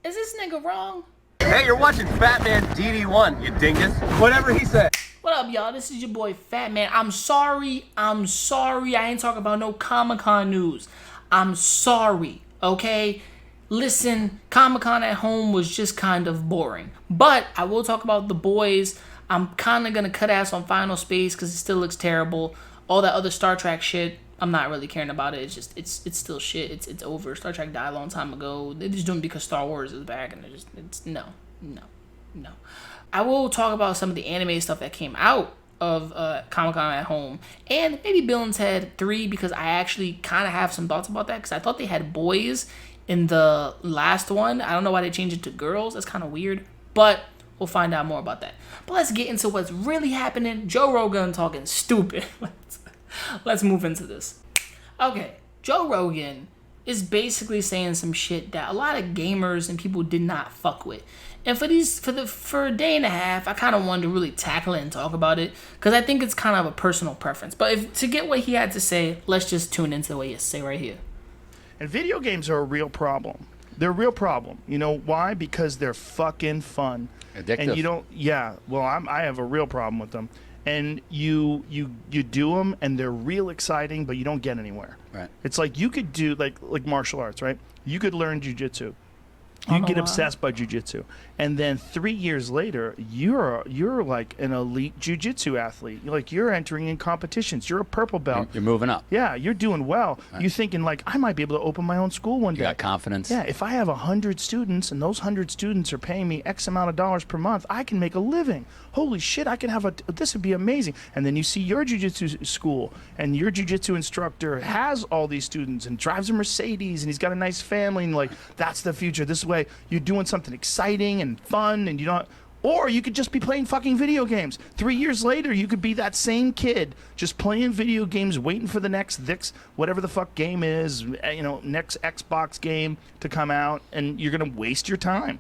Is this nigga wrong? Hey, you're watching Fat Man DD1, you dingus. Whatever he said. What up, y'all? This is your boy Fat Man. I'm sorry. I ain't talking about no Comic-Con news. I'm sorry, okay? Listen, Comic-Con at home was just kind of boring. But I will talk about The Boys. I'm kind of going to cut ass on Final Space because it still looks terrible. All that other Star Trek shit, I'm not really caring about it. It's just, it's still shit. It's over. Star Trek died a long time ago. They're just doing it because Star Wars is back, and it's no. I will talk about some of the anime stuff that came out of Comic-Con at home, and maybe Bill and Ted 3, because I actually kind of have some thoughts about that, because I thought they had boys in the last one. I don't know why they changed it to girls. That's kind of weird, but we'll find out more about that. But let's get into what's really happening. Joe Rogan talking stupid. Let's move into this. Okay, Joe Rogan is basically saying some shit that a lot of gamers and people did not fuck with. And for a day and a half, I kind of wanted to really tackle it and talk about it, because I think it's kind of a personal preference. But to get what he had to say, let's just tune into what he has to say right here. And video games are a real problem. They're a real problem. You know why? Because they're fucking fun. Addictive. And you don't. Yeah. Well, I have a real problem with them. And you do them, and they're real exciting, but you don't get anywhere. Right. It's like you could do like martial arts, right? You could learn jujitsu. You get obsessed by jiu-jitsu, and then 3 years later, you're like an elite jiu-jitsu athlete. You're entering in competitions. You're a purple belt. You're moving up. Yeah, you're doing well. Right. You're thinking like, I might be able to open my own school one day. You got confidence. Yeah, if I have 100 students and those 100 students are paying me X amount of dollars per month, I can make a living. Holy shit, I can have this would be amazing. And then you see your jiu-jitsu school, and your jiu-jitsu instructor has all these students and drives a Mercedes, and he's got a nice family, and like, that's the future. This way you're doing something exciting and fun, and you don't. Or you could just be playing fucking video games. 3 years later, you could be that same kid just playing video games, waiting for the next whatever the fuck game is, next Xbox game to come out, and you're gonna waste your time.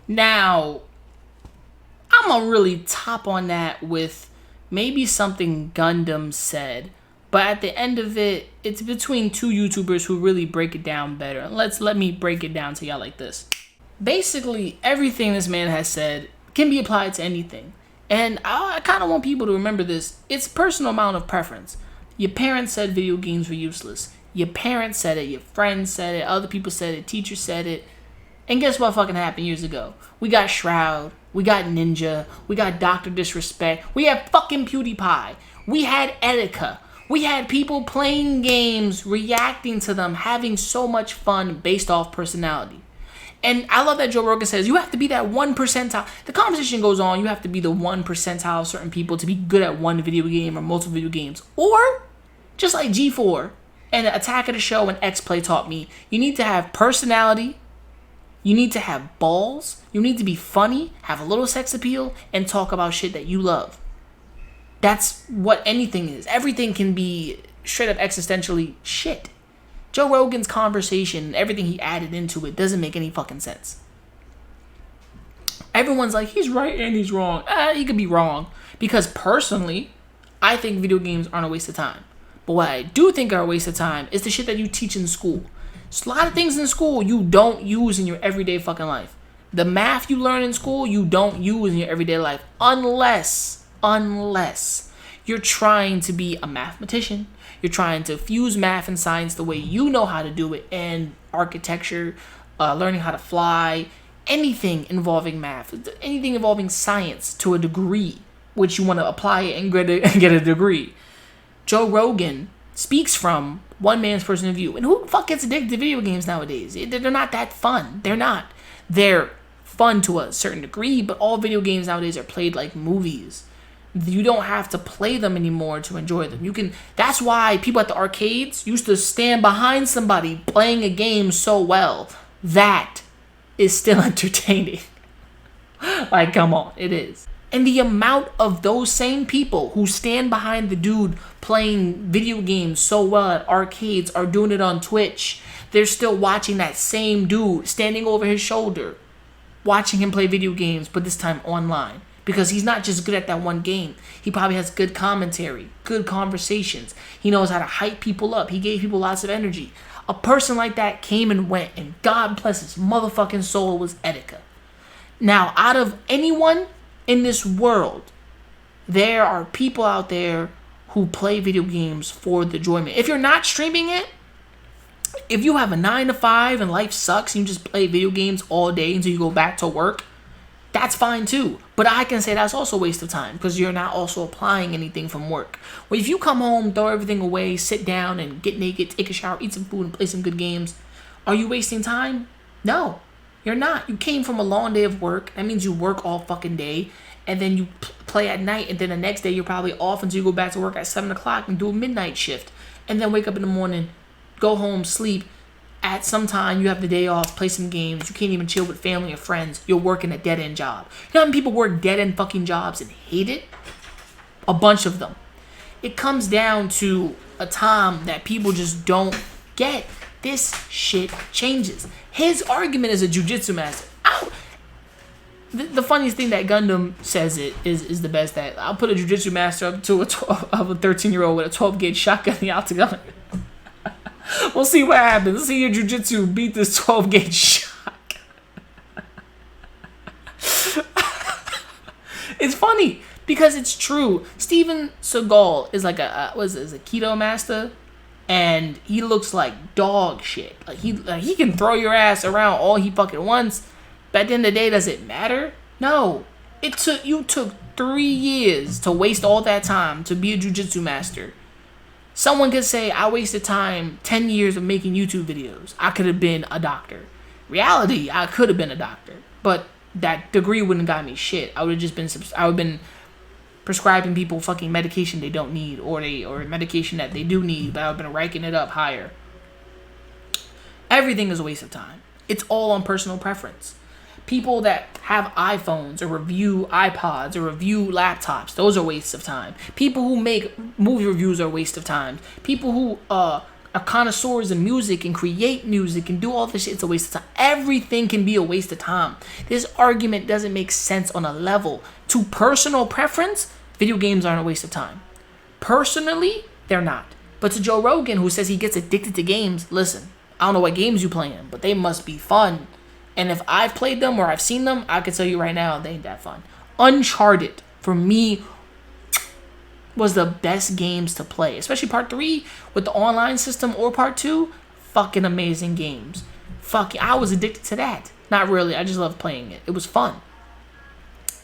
Now, I'm gonna really top on that with maybe something Gundam said. But at the end of it, it's between two YouTubers who really break it down better. Let me break it down to y'all like this. Basically, everything this man has said can be applied to anything. And I kind of want people to remember this. It's personal amount of preference. Your parents said video games were useless. Your parents said it. Your friends said it. Other people said it. Teachers said it. And guess what fucking happened years ago? We got Shroud. We got Ninja. We got Dr. Disrespect. We had fucking PewDiePie. We had Etika. We had people playing games, reacting to them, having so much fun based off personality. And I love that Joe Rogan says you have to be that 1%. The conversation goes on, you have to be the 1% of certain people to be good at one video game or multiple video games. Or, just like G4 and Attack of the Show and X-Play taught me, you need to have personality, you need to have balls, you need to be funny, have a little sex appeal, and talk about shit that you love. That's what anything is. Everything can be straight up existentially shit. Joe Rogan's conversation, everything he added into it, doesn't make any fucking sense. Everyone's like, he's right and he's wrong. He could be wrong. Because personally, I think video games aren't a waste of time. But what I do think are a waste of time is the shit that you teach in school. There's a lot of things in school you don't use in your everyday fucking life. The math you learn in school, you don't use in your everyday life. Unless you're trying to be a mathematician, you're trying to fuse math and science the way you know how to do it, and architecture, learning how to fly, anything involving math, anything involving science to a degree, which you want to apply it and get a degree. Joe Rogan speaks from one man's personal view. And who the fuck gets addicted to video games nowadays? They're not that fun. They're not. They're fun to a certain degree, but all video games nowadays are played like movies. You don't have to play them anymore to enjoy them. That's why people at the arcades used to stand behind somebody playing a game so well. That is still entertaining. Like, come on, it is. And the amount of those same people who stand behind the dude playing video games so well at arcades are doing it on Twitch. They're still watching that same dude standing over his shoulder, watching him play video games, but this time online. Because he's not just good at that one game. He probably has good commentary, good conversations. He knows how to hype people up. He gave people lots of energy. A person like that came and went, and God bless his motherfucking soul, was Etika. Now, out of anyone in this world, there are people out there who play video games for the enjoyment. If you're not streaming it, if you have a 9 to 5 and life sucks and you just play video games all day until you go back to work, that's fine too. But I can say that's also a waste of time because you're not also applying anything from work. Well, if you come home, throw everything away, sit down and get naked, take a shower, eat some food, and play some good games, are you wasting time? No, you're not. You came from a long day of work. That means you work all fucking day. And then you play at night. And then the next day you're probably off until you go back to work at 7 o'clock and do a midnight shift. And then wake up in the morning, go home, sleep. At some time, you have the day off, play some games. You can't even chill with family or friends. You're working a dead-end job. You know how many people work dead-end fucking jobs and hate it? A bunch of them. It comes down to a time that people just don't get. This shit changes. His argument is a jujitsu master. The funniest thing that Gundam says it is the best. That I'll put a jujitsu master up to a 13-year-old with a 12-gauge shotgun in the octagon. We'll see what happens. Let's see your jujitsu beat this 12-gauge shotgun. It's funny because it's true. Steven Seagal is like a keto master, and he looks like dog shit. Like he can throw your ass around all he fucking wants. But at the end of the day, does it matter? No. You took 3 years to waste all that time to be a jiu-jitsu master. Someone could say, I wasted time 10 years of making YouTube videos. I could have been a doctor. Reality, I could have been a doctor. But that degree wouldn't have got me shit. I would have been prescribing people fucking medication they don't need, or medication that they do need, but I've been ranking it up higher. Everything is a waste of time. It's all on personal preference. People that have iPhones or review iPods or review laptops, those are wastes of time. People who make movie reviews are a waste of time. People who are connoisseurs in music and create music and do all this shit, it's a waste of time. Everything can be a waste of time. This argument doesn't make sense on a level. To personal preference, video games aren't a waste of time. Personally, they're not. But to Joe Rogan, who says he gets addicted to games, listen, I don't know what games you playing, but they must be fun. And if I've played them or I've seen them, I can tell you right now, they ain't that fun. Uncharted, for me, was the best games to play. Especially Part 3 with the online system, or Part 2. Fucking amazing games. I was addicted to that. Not really, I just loved playing it. It was fun.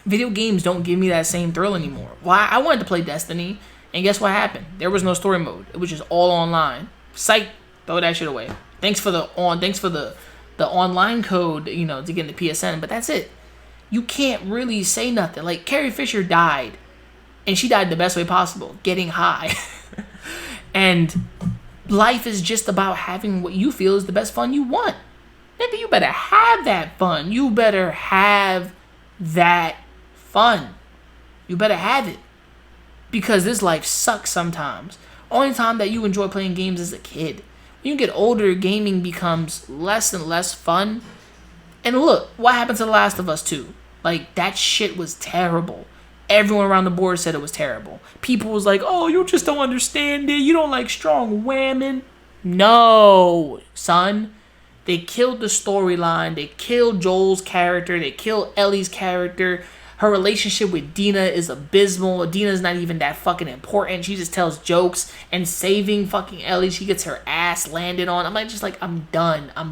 Video games don't give me that same thrill anymore. Why? I wanted to play Destiny, and guess what happened? There was no story mode. It was just all online. Psych, throw that shit away. Thanks for the online code, to get in the PSN, but that's it. You can't really say nothing. Like, Carrie Fisher died, and she died the best way possible, getting high. And life is just about having what you feel is the best fun you want. Nigga, you better have that fun. You better have that fun. You better have it. Because this life sucks sometimes. Only time that you enjoy playing games is a kid. When you get older, gaming becomes less and less fun. And look, what happened to The Last of Us 2? Like, that shit was terrible. Everyone around the board said it was terrible. People was like, oh, you just don't understand it. You don't like strong women. No, son. They killed the storyline. They killed Joel's character. They killed Ellie's character. Her relationship with Dina is abysmal. Dina's not even that fucking important. She just tells jokes, and saving fucking Ellie, she gets her ass landed on. I'm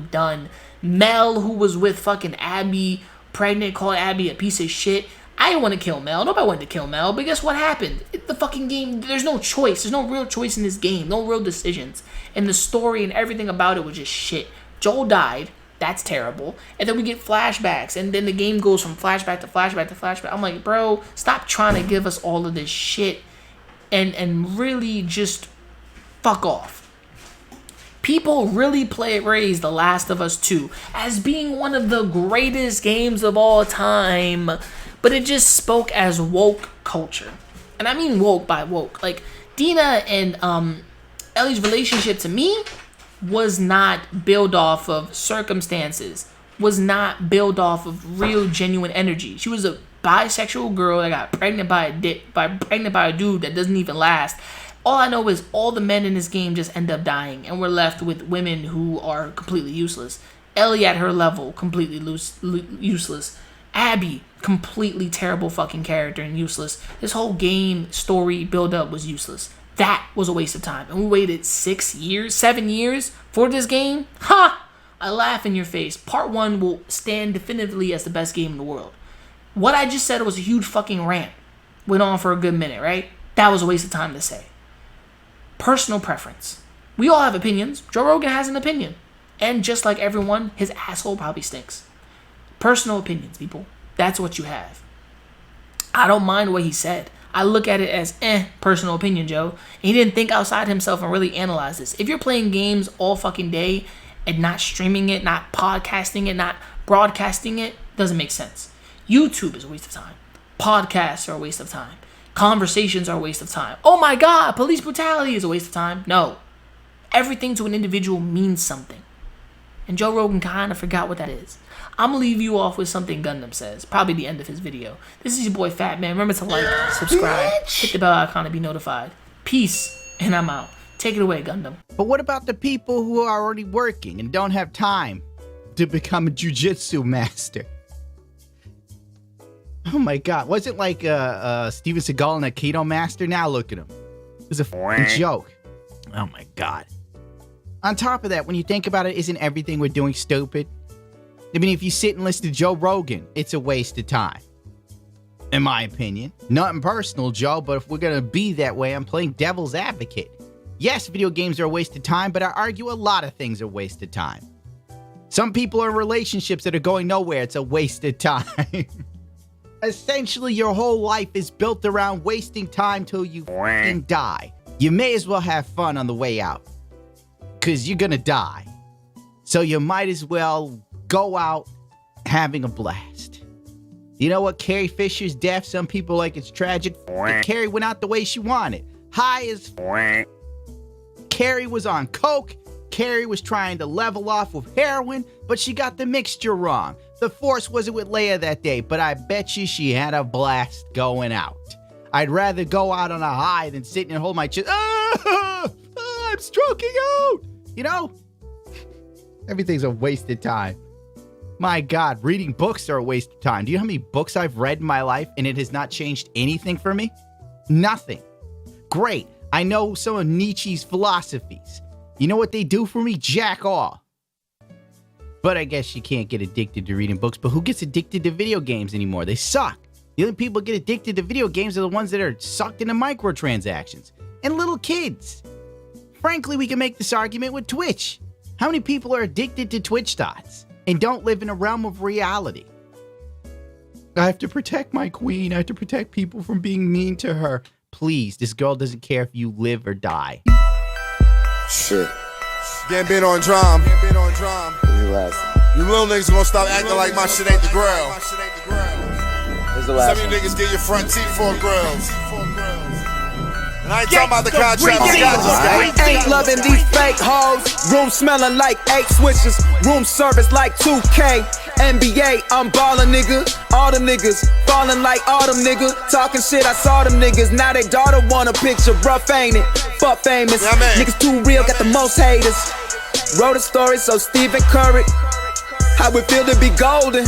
done. Mel, who was with fucking Abby, pregnant, called Abby a piece of shit. I didn't want to kill Mel. Nobody wanted to kill Mel. But guess what happened? The fucking game, there's no choice. There's no real choice in this game. No real decisions. And the story and everything about it was just shit. Joel died. That's terrible. And then we get flashbacks. And then the game goes from flashback to flashback to flashback. I'm like, bro, stop trying to give us all of this shit. And really just fuck off. People really praise The Last of Us 2 as being one of the greatest games of all time. But it just spoke as woke culture. And I mean woke by woke. Like, Dina and Ellie's relationship to me was not built off of circumstances, was not built off of real genuine energy. She was a bisexual girl that got pregnant by a dude that doesn't even last. All I know is all the men in this game just end up dying, and we're left with women who are completely useless. Ellie at her level, completely useless. Abby, completely terrible fucking character and useless. This whole game story build-up was useless. That was a waste of time. And we waited 7 years for this game? Ha! I laugh in your face. Part 1 will stand definitively as the best game in the world. What I just said was a huge fucking rant. Went on for a good minute, right? That was a waste of time to say. Personal preference. We all have opinions. Joe Rogan has an opinion. And just like everyone, his asshole probably stinks. Personal opinions, people. That's what you have. I don't mind what he said. I look at it as, personal opinion, Joe. And he didn't think outside himself and really analyze this. If you're playing games all fucking day and not streaming it, not podcasting it, not broadcasting it, doesn't make sense. YouTube is a waste of time. Podcasts are a waste of time. Conversations are a waste of time. Oh my God, police brutality is a waste of time. No. Everything to an individual means something. And Joe Rogan kind of forgot what that is. I'm going to leave you off with something Gundam says. Probably the end of his video. This is your boy Fat Man. Remember to like, subscribe, hit the bell icon to be notified. Peace, and I'm out. Take it away, Gundam. But what about the people who are already working and don't have time to become a jiu-jitsu master? Oh my God. Wasn't like Steven Seagal and a Aikido master? Now look at him. It was a f***ing joke. Oh my God. On top of that, when you think about it, isn't everything we're doing stupid? I mean, if you sit and listen to Joe Rogan, it's a waste of time. In my opinion. Nothing personal, Joe, but if we're going to be that way, I'm playing devil's advocate. Yes, video games are a waste of time, but I argue a lot of things are a waste of time. Some people are in relationships that are going nowhere. It's a waste of time. Essentially, your whole life is built around wasting time till you f***ing die. You may as well have fun on the way out. Because you're going to die. So you might as well go out having a blast. You know what? Carrie Fisher's death, some people like it's tragic. Carrie went out the way she wanted. High as f***. Carrie was on coke. Carrie was trying to level off with heroin, but she got the mixture wrong. The Force wasn't with Leia that day, but I bet you she had a blast going out. I'd rather go out on a high than sit and hold my chest. I'm stroking out. You know? Everything's a wasted time. My God, reading books are a waste of time. Do you know how many books I've read in my life and it has not changed anything for me? Nothing. Great. I know some of Nietzsche's philosophies. You know what they do for me? Jack all. But I guess you can't get addicted to reading books. But who gets addicted to video games anymore? They suck. The only people who get addicted to video games are the ones that are sucked into microtransactions. And little kids. Frankly, we can make this argument with Twitch. How many people are addicted to Twitch dots and don't live in a realm of reality? I have to protect my queen. I have to protect people from being mean to her. Please, this girl doesn't care if you live or die. Shit. Been on drum. You You little niggas gonna stop acting like my shit ain't the grill. Where's the last Some of you one? niggas get your front teeth for grills. And I ain't talking about the contract. We ain't loving these fake hoes. Room smelling like 8 switches. Room service like 2K. NBA, I'm ballin', nigga. All them niggas fallin' like all them niggas. Talking shit, I saw them niggas. Now they daughter want a picture. Rough, ain't it? Fuck famous. Yeah, man. Niggas too real, got the most haters. Wrote a story, so Stephen Curry. How it feel to be golden.